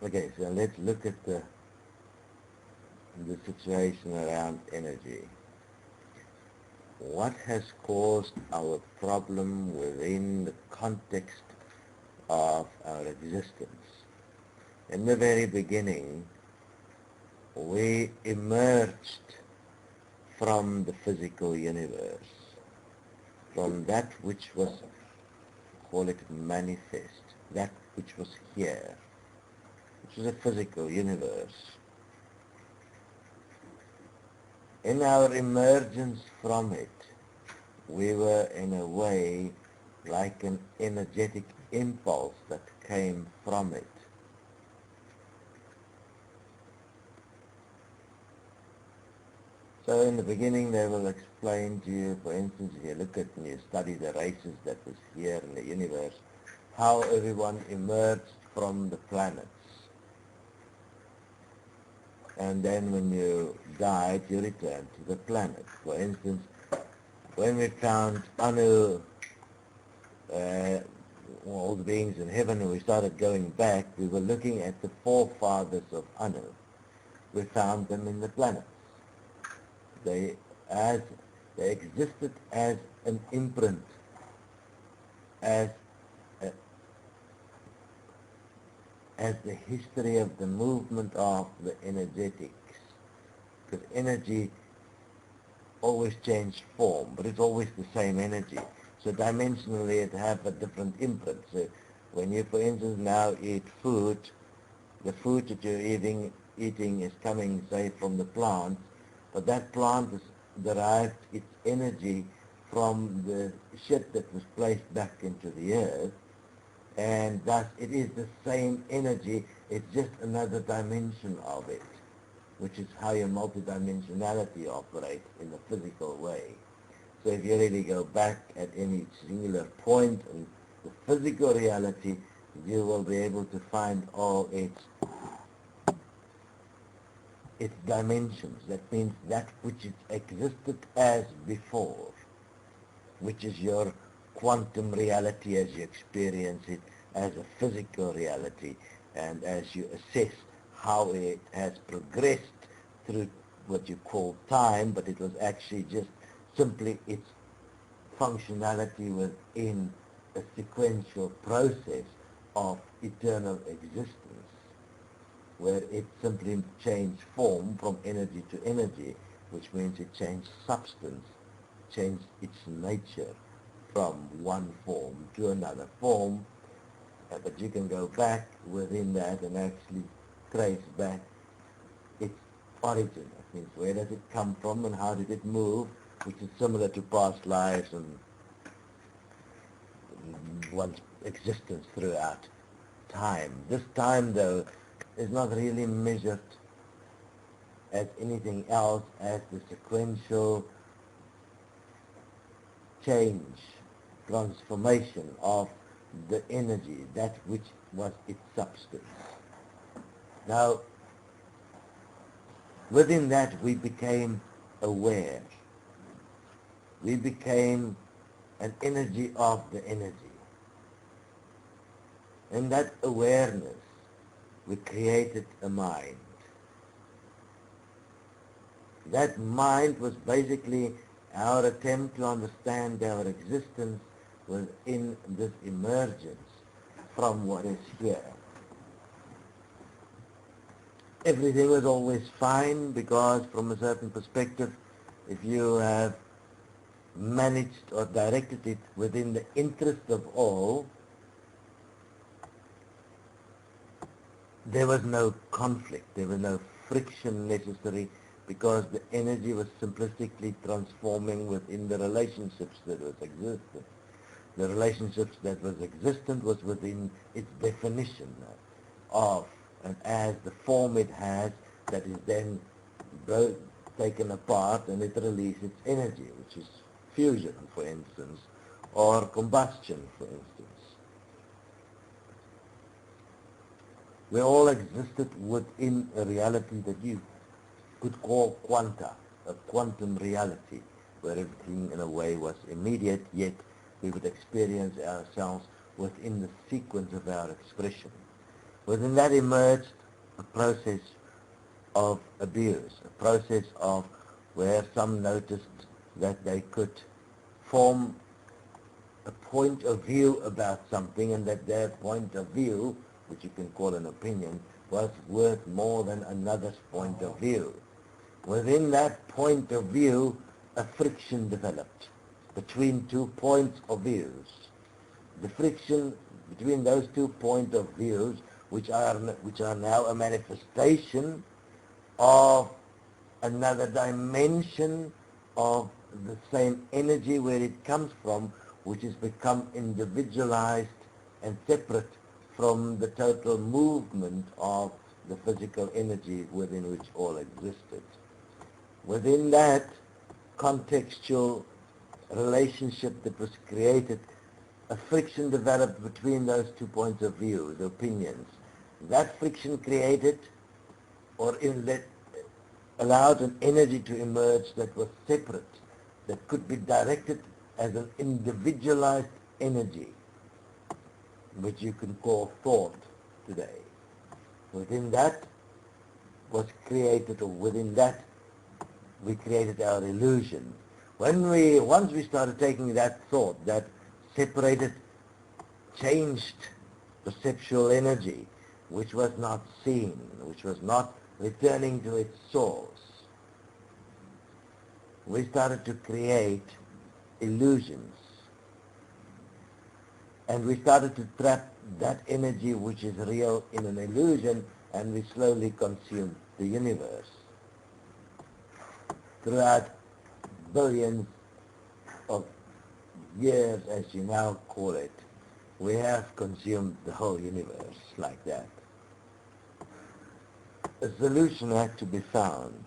Okay, so let's look at the situation around energy. What has caused our problem within the context of our existence? In the very beginning, we emerged from the physical universe, from that which was, call it manifest, that which was here, which is a physical universe. In our emergence from it, we were in a way like an energetic impulse that came from it. So in the beginning they will explain to you, for instance, if you look at and you study the races that was here in the universe, how everyone emerged from the planets. And then when you died, you returned to the planet. For instance, when we found Anu, all the beings in heaven, and we started going back, we were looking at the forefathers of Anu. We found them in the planets. They existed as an imprint, as the history of the movement of the energetics. Because energy always changed form, but it's always the same energy. So dimensionally it have a different imprint. So when you, for instance, now eat food, the food that you're eating is coming, say, from the plant, but that plant has derived its energy from the shit that was placed back into the earth, and thus it is the same energy, it's just another dimension of it, which is how your multidimensionality operates in a physical way. So if you really go back at any singular point in the physical reality, you will be able to find all its dimensions. That means that which it existed as before, which is your quantum reality as you experience it as a physical reality, and as you assess how it has progressed through what you call time, but it was actually just simply its functionality within a sequential process of eternal existence, where it simply changed form from energy to energy, which means it changed substance, changed its nature from one form to another form. But you can go back within that and actually trace back its origin. That means where does it come from and how did it move, which is similar to past lives and one's existence throughout time. This time, though, is not really measured as anything else as the sequential change, transformation of the energy, that which was its substance. Now, within that we became aware. We became an energy of the energy. In that awareness, we created a mind. That mind was basically our attempt to understand our existence within this emergence from what is here. Everything was always fine because from a certain perspective, if you have managed or directed it within the interest of all, there was no conflict, there was no friction necessary, because the energy was simplistically transforming within the relationships that was existent. The relationships that was existent was within its definition of, and as the form it has, that is then taken apart and it releases its energy, which is fusion, for instance, or combustion, for instance. We all existed within a reality that you could call quanta, a quantum reality, where everything in a way was immediate, yet we would experience ourselves within the sequence of our expression. Within that emerged a process of abuse, a process of where some noticed that they could form a point of view about something, and that their point of view, which you can call an opinion, was worth more than another's point of view. Within that point of view, a friction developed between 2 points of views. The friction between those 2 points of views, which are now a manifestation of another dimension of the same energy where it comes from, which has become individualized and separate from the total movement of the physical energy within which all existed. Within that contextual relationship that was created, a friction developed between those 2 points of view, the opinions. That friction created or allowed an energy to emerge that was separate, that could be directed as an individualized energy, which you can call thought today. Within that was created, or within that we created our illusion. Once we started taking that thought, that separated, changed perceptual energy, which was not seen, which was not returning to its source, we started to create illusions. And we started to trap that energy which is real in an illusion, and we slowly consumed the universe. Throughout billions of years, as you now call it, we have consumed the whole universe like that. A solution had to be found.